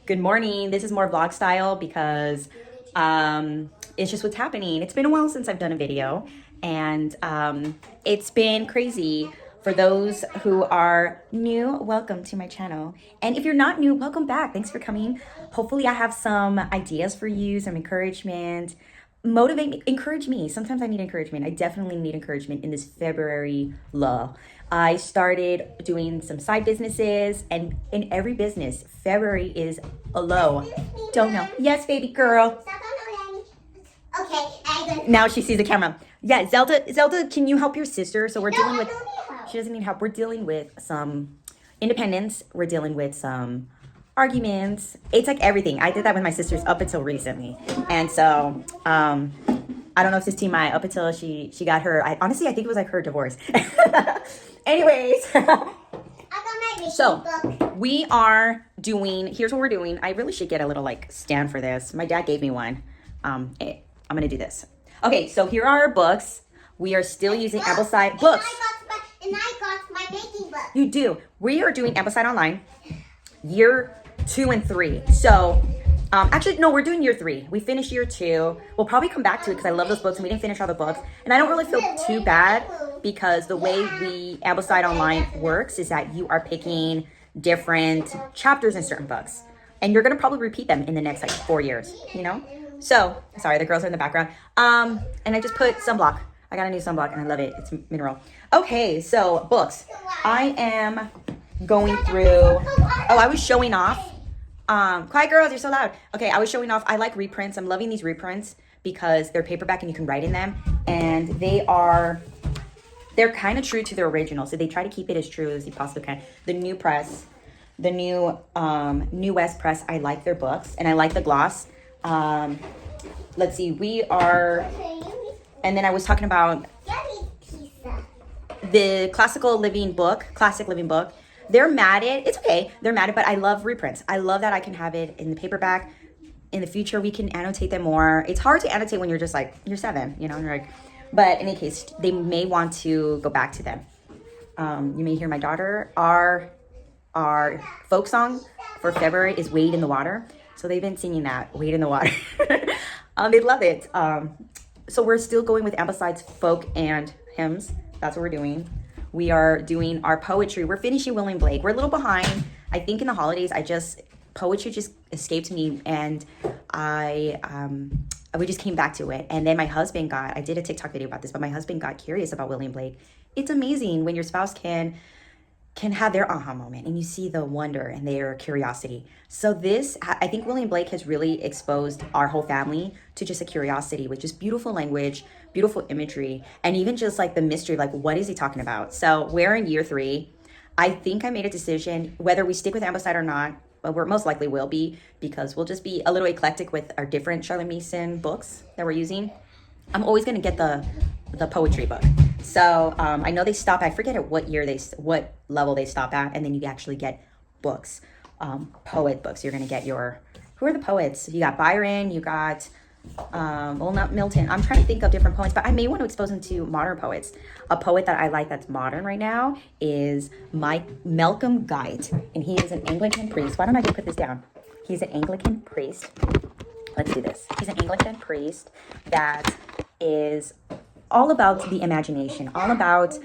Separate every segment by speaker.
Speaker 1: Good morning. This is more vlog style because it's just what's happening. It's been a while since I've done a video, and it's been crazy. For those who are new, welcome to my channel. And if you're not new, welcome back. Thanks for coming. Hopefully I have some ideas for you, some encouragement. Motivate me, encourage me. Sometimes I need encouragement. I definitely need encouragement in this February lull. I started doing some side businesses, and in every business, February is a low. Don't know. Yes, baby girl.
Speaker 2: Okay,
Speaker 1: Now she sees the camera. Yeah, Zelda, can you help your sister? So we're dealing with, she doesn't need help. We're dealing with some independence. We're dealing with some arguments. It's like everything. I did that with my sisters up until recently. And so, I don't know if this TMI up until she got her, honestly, I think it was like her divorce. Anyways, so we are doing, here's what we're doing. I really should get a little like stand for this. My dad gave me one. I'm going to do this. Okay, so here are our books. We are still using Ambleside books.
Speaker 2: And I got my baking book.
Speaker 1: You do. We are doing Ambleside Online, year 2 and 3. So, actually, no, we're doing year 3. We finished year 2. We'll probably come back to it because I love those books and we didn't finish all the books. And I don't really feel too bad because the way we Ambleside Online works is that you are picking different chapters in certain books. And you're going to probably repeat them in the next like 4 years, you know? So, sorry, the girls are in the background. And I just put sunblock. I got a new sunblock and I love it. It's mineral. Okay, so books. I am going through, I was showing off. Quiet girls, you're so loud. Okay, I was showing off. I like reprints. I'm loving these reprints because they're paperback and you can write in them. And they're kind of true to their original. So they try to keep it as true as you possibly can. The new press, the new New West press, I like their books and I like the gloss. Let's see, and then I was talking about the classic living book. They're matted. It's okay. They're matted, but I love reprints. I love that I can have it in the paperback. In the future, we can annotate them more. It's hard to annotate when you're just like, you're 7, you know, and you're like, but in any case, they may want to go back to them. You may hear my daughter. Our folk song for February is Wade in the Water. So they've been singing that, Wade in the Water. They love it. So we're still going with Ambleside's folk and hymns. That's what we're doing. We are doing our poetry. We're finishing William Blake. We're a little behind. I think in the holidays, poetry just escaped me, and we just came back to it. And then my husband I did a TikTok video about this, but my husband got curious about William Blake. It's amazing when your spouse can have their aha moment and you see the wonder and their curiosity. So I think William Blake has really exposed our whole family to just a curiosity with just beautiful language, beautiful imagery, and even just like the mystery, like what is he talking about? So we're in year 3. I think I made a decision whether we stick with Ambleside or not, but we most likely will be, because we'll just be a little eclectic with our different Charlotte Mason books that we're using. I'm always going to get the poetry book. So I know they stop, I forget at what level they stop at, and then you actually get books, poet books. You're going to get who are the poets? You got Byron, you got, not Milton. I'm trying to think of different poets, but I may want to expose them to modern poets. A poet that I like that's modern right now is Malcolm Guite, and he is an Anglican priest. Why don't I just put this down? He's an Anglican priest. Let's do this. He's an Anglican priest that is all about the imagination, all about,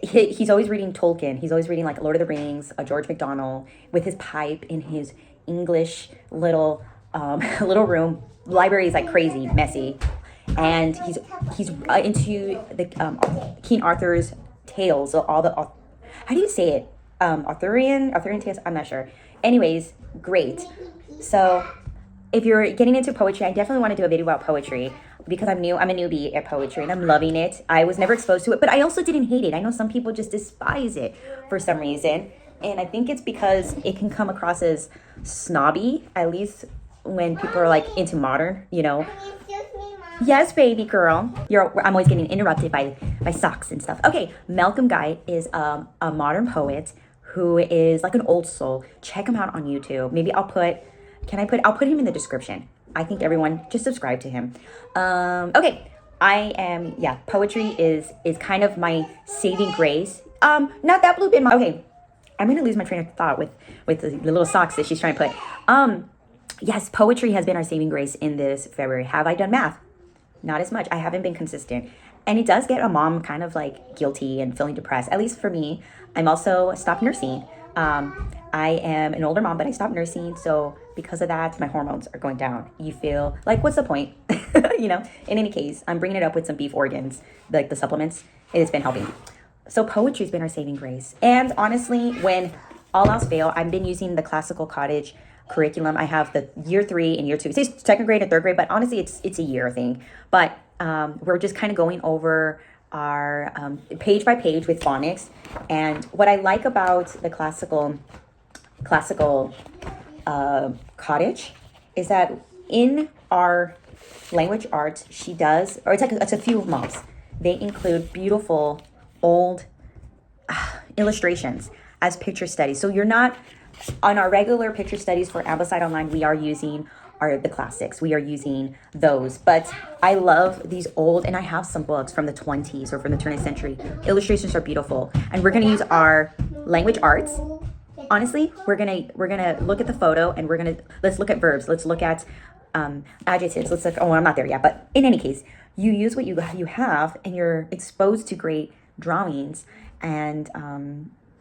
Speaker 1: he's always reading Tolkien. He's always reading like Lord of the Rings, George MacDonald, with his pipe in his English little room. Library is like crazy, messy. And he's into the King Arthur's tales, so how do you say it? Arthurian tales, I'm not sure. Anyways, great. So if you're getting into poetry, I definitely want to do a video about poetry because I'm a newbie at poetry and I'm loving it. I was never exposed to it, but I also didn't hate it. I know some people just despise it for some reason. And I think it's because it can come across as snobby, at least when people are like into modern, you know. Yes, baby girl. I'm always getting interrupted by socks and stuff. Okay, Malcolm Guite is a modern poet who is like an old soul. Check him out on YouTube. Maybe I'll put him in the description. I think everyone just subscribe to him. Okay, poetry is kind of my saving grace. Not that blue bin. Okay, I'm going to lose my train of thought with the little socks that she's trying to put. Yes, poetry has been our saving grace in this February. Have I done math? Not as much. I haven't been consistent. And it does get a mom kind of like guilty and feeling depressed, at least for me. I'm also stopped nursing. I am an older mom, but I stopped nursing. So because of that, my hormones are going down. You feel like, what's the point? You know, in any case, I'm bringing it up with some beef organs, like the supplements. It has been helping. So poetry's been our saving grace. And honestly, when all else fail, I've been using the classical cottage curriculum. I have the year 3 and year 2. It says second grade and third grade, but honestly, it's a year thing. But we're just kind of going over our page by page with phonics. And what I like about the classical cottage is that in our language arts, she does, or it's a few moms. They include beautiful old illustrations as picture studies. So you're not on our regular picture studies for Ambleside Online. We are using the classics. We are using those. But I love these old, and I have some books from the 20s or from the turn of the century. Illustrations are beautiful, and we're gonna use our language arts. Honestly, we're gonna look at the photo, and let's look at verbs. Let's look at adjectives. Let's look. Oh, I'm not there yet. But in any case, you use what you have, and you're exposed to great drawings, and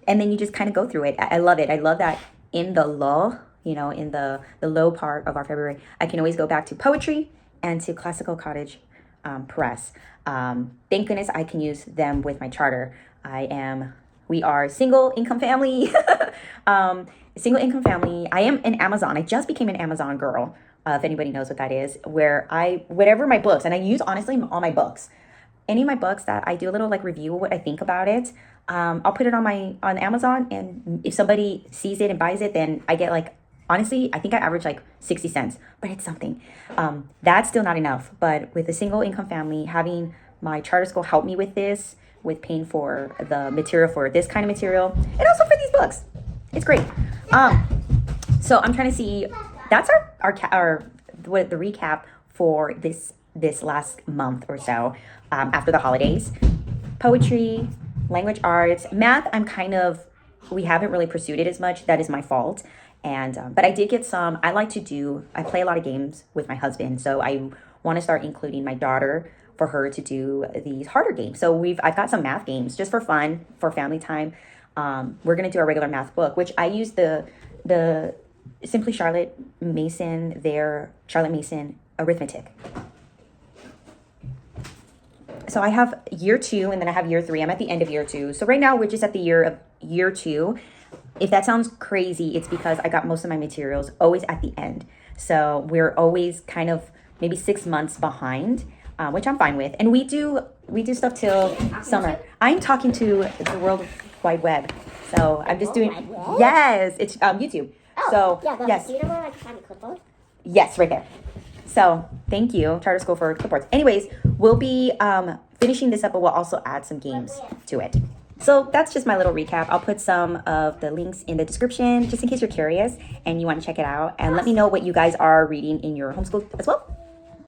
Speaker 1: then you just kind of go through it. I love it. I love that in the lull, you know, in the low part of our February, I can always go back to poetry and to classical cottage press. Thank goodness I can use them with my charter. We are single income family. Single income family. I am an Amazon. I just became an Amazon girl. If anybody knows what that is, where whatever my books, and I use honestly all my books. Any of my books that I do a little like review what I think about it, I'll put it on Amazon, and if somebody sees it and buys it, then I get like, honestly, I think I average like 60 cents, but it's something. That's still not enough. But with a single income family, having my charter school help me with this, with paying for the material for this kind of material, and also for these books, it's great. So I'm trying to see. That's the recap for this last month or so after the holidays. Poetry, language arts, math. We haven't really pursued it as much. That is my fault. And but I did get some. I play a lot of games with my husband, so I want to start including my daughter for her to do these harder games. So I've got some math games just for fun, for family time. We're gonna do a regular math book, which I use the Simply Charlotte Mason arithmetic. So I have year 2, and then I have year 3. I'm at the end of year 2. So right now we're just at the year 2. If that sounds crazy, it's because I got most of my materials always at the end. So we're always kind of maybe 6 months behind, which I'm fine with. And we do stuff till summer. I'm talking to the World Wide Web. So I'm just doing, yes, it's YouTube.
Speaker 2: Oh,
Speaker 1: so
Speaker 2: yeah,
Speaker 1: yes.
Speaker 2: Do you know where I can find the clipboard?
Speaker 1: Yes, right there. So thank you, Charter School, for clipboards. Anyways, we'll be finishing this up, but we'll also add some games to it. So that's just my little recap. I'll put some of the links in the description just in case you're curious and you want to check it out. And let me know what you guys are reading in your homeschool as well.